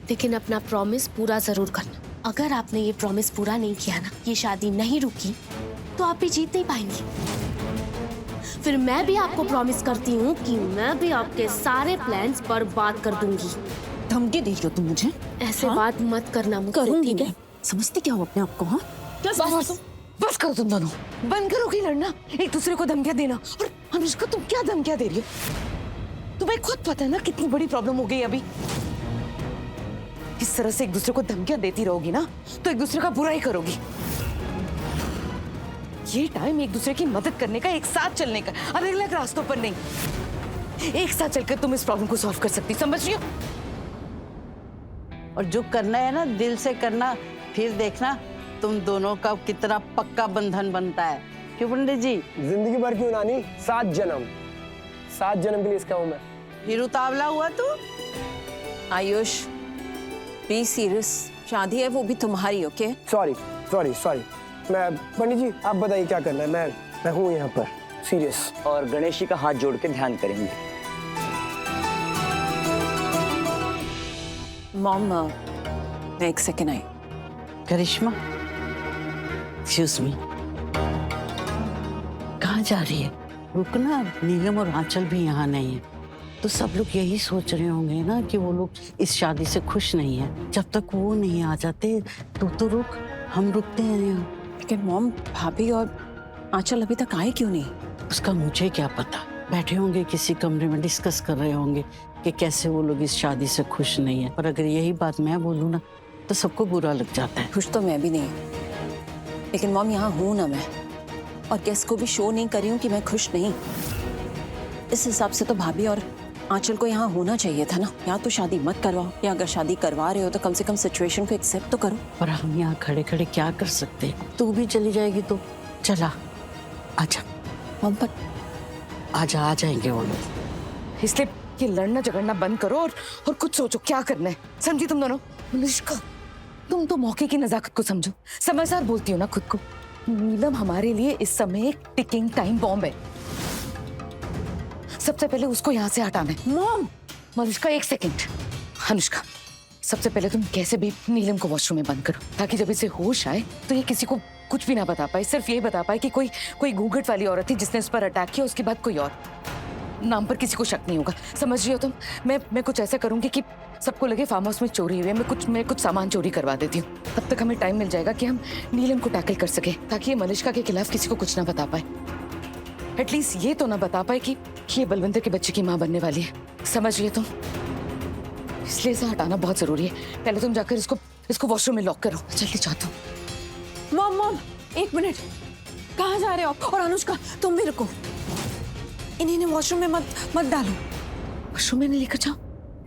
लेकिन अपना प्रॉमिस पूरा जरूर करना। अगर आपने ये प्रॉमिस पूरा नहीं किया ना, ये शादी नहीं रुकी, तो आप भी जीत नहीं पाएंगी। फिर मैं भी आपको प्रॉमिस करती हूँ कि मैं भी आपके सारे प्लान्स बर्बाद कर दूंगी। धमकी दे रही हो तुम मुझे? ऐसे बात मत करना मुझसे, करूंगी ठीक है? मैं। समझती क्या हो अपने आप को? हाँ, बस करो तुम दोनों, बंद करो कि लड़ना, एक दूसरे को धमकियां देना। और अनुष्का तुम क्या धमकियां दे रही हो? तुम्हें खुद पता है ना कितनी बड़ी प्रॉब्लम हो गई अभी। इस तरह से एक दूसरे को धमकियां देती रहोगी ना तो एक दूसरे का बुरा ही करोगी। ये टाइम एक दूसरे की मदद करने का, एक साथ चलने का, अलग अलग रास्तों पर नहीं। एक साथ चलकर तुम इस प्रॉब्लम को सॉल्व कर सकती, समझ रही हो? और जो करना है ना दिल से करना, फिर देखना तुम दोनों का कितना पक्का बंधन बनता है। क्यों पंडित जी? जिंदगी भर क्यों नानी, 7 जन्म, 7 जन्म के लिए इसका हूं मैं। फिर उतावला हुआ तू? आयुष, बी सीरियस, शादी है वो भी तुम्हारी, ओके? Sorry sorry sorry. मैं पंडित जी आप बताइए क्या करना है, मैं हूँ यहाँ पर सीरियस। और गणेश जी का हाथ जोड़ के ध्यान करेंगे। मॉम, एक second I. Karishma, excuse me, कहाँ जा रही है? रुकना, नीलम और आंचल भी यहाँ नहीं है। तो सब लोग यही सोच रहे होंगे ना कि वो लोग इस शादी से खुश नहीं है। जब तक वो नहीं आ जाते तो रुक, हम रुकते हैं यहाँ। लेकिन मॉम, भाभी और आंचल अभी तक आए क्यों नहीं? उसका मुझे क्या पता। बैठे होंगे किसी कमरे में, डिस्कस कर रहे होंगे कि कैसे वो लोग इस शादी से खुश नहीं है। पर अगर यही बात मैं बोलूँ ना तो सबको बुरा लग जाता है। खुश तो मैं भी नहीं, लेकिन मॉम यहाँ हूँ ना मैं, और गेस्ट को भी शो नहीं कर रही हूँ कि मैं खुश नहीं। इस हिसाब से तो भाभी और आंचल को यहाँ होना चाहिए था ना। या तो शादी मत करवाओ, या अगर शादी करवा रहे हो तो कम से कम सिचुएशन को एक्सेप्ट तो करो। पर हम यहाँ खड़े खड़े क्या कर सकते? तू भी चली जाएगी तो चला, आजा मॉम। पर आजा, आ जाएंगे वो लोग। इसलिए ये लड़ना झगड़ना बंद करो और कुछ सोचो क्या करना है। समझी तुम दोनों? अनुष्का, तुम तो मौके की नजाकत को समझो, समझदार बोलती हो ना खुद को। नीलम हमारे लिए इस समय एक टिकिंग टाइम बॉम्ब है। सबसे पहले उसको यहाँ से हटाना है। मॉम, अनुष्का एक सेकंड। अनुष्का, सबसे पहले तुम कैसे भी नीलम को वॉशरूम में बंद करो, ताकि जब इसे होश आए तो ये किसी को कुछ भी ना बता पाए। सिर्फ ये बता पाए कि कोई घूंघट वाली औरत थी जिसने उस पर अटैक किया, उसके बाद कोई और। नाम पर किसी को शक नहीं होगा, समझ रही हो तुम? मैं कुछ ऐसा करूंगी कि सबको लगे फार्म हाउस में चोरी हुई है। मैं कुछ सामान चोरी करवा देती हूँ। तब तक हमें टाइम मिल जाएगा कि हम नीलम को टैकल कर सके, ताकि ये मलिष्का के खिलाफ किसी को कुछ ना बता पाए। एटलीस्ट ये तो ना बता पाए कि ये बलविंदर के बच्चे की माँ बनने वाली है। समझ रही हो तुम? इसलिए इसे हटाना बहुत जरूरी है। पहले तुम जाकर इसको वॉशरूम में लॉक करो। जल्दी जाता हूँ। मॉम, एक मिनट, कहाँ जा रहे हो आप? और अनुष्का, तुम भी रुको। इन्हें वॉशरूम में मत डालो। वॉशरूम में लेकर जाओ?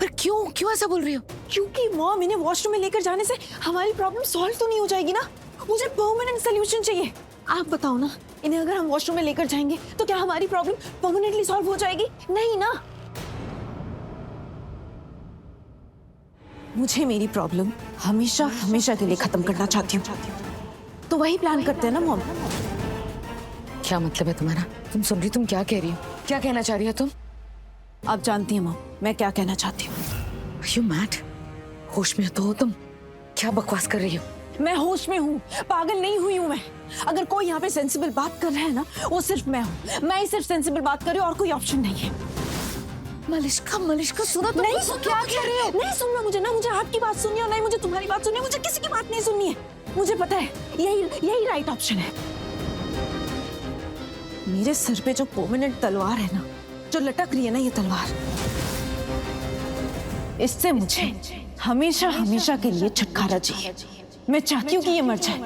पर क्यों ऐसा बोल रही हो? क्योंकि मॉम, इन्हें वॉशरूम में लेकर जाने से हमारी प्रॉब्लम सॉल्व तो नहीं हो जाएगी ना। मुझे परमानेंट सोल्यूशन चाहिए। आप बताओ ना, इन्हें अगर हम वॉशरूम में लेकर जाएंगे तो क्या हमारी प्रॉब्लम परमानेंटली सॉल्व हो जाएगी? नहीं ना। मुझे मेरी प्रॉब्लम हमेशा के लिए खत्म करना चाहती हूँ। तो वही प्लान करते हैं ना मॉम। क्या मतलब है तुम्हारा? तुम सुन रही? तुम क्या कह रही हो? क्या कहना चाह रही हो तुम? आप जानती हैं मॉम मैं क्या कहना चाहती हूँ। You mad? होश में तो हो तुम? क्या बकवास कर रही हो? मैं होश में हूँ, पागल नहीं हुई हूँ मैं। अगर कोई यहाँ पे सेंसिबल बात कर रहा है ना, वो सिर्फ मैं हूँ। मैं ही सिर्फ सेंसिबल बात कर रही हूँ, और कोई ऑप्शन नहीं है। मलिष्का सुनो तो। नहीं, क्या कह रही हो? नहीं सुनना मुझे, ना मुझे आपकी बात सुननी है और नहीं मुझे तुम्हारी बात सुननी है। मुझे किसी की बात नहीं सुननी है। मुझे पता है यही राइट ऑप्शन है। मेरे सर पे जो परमानेंट तलवार है ना, जो लटक रही है ना, ये तलवार, इससे मुझे हमेशा के लिए छुटकारा चाहिए। मैं चाहती हूँ कि ये मर जाए।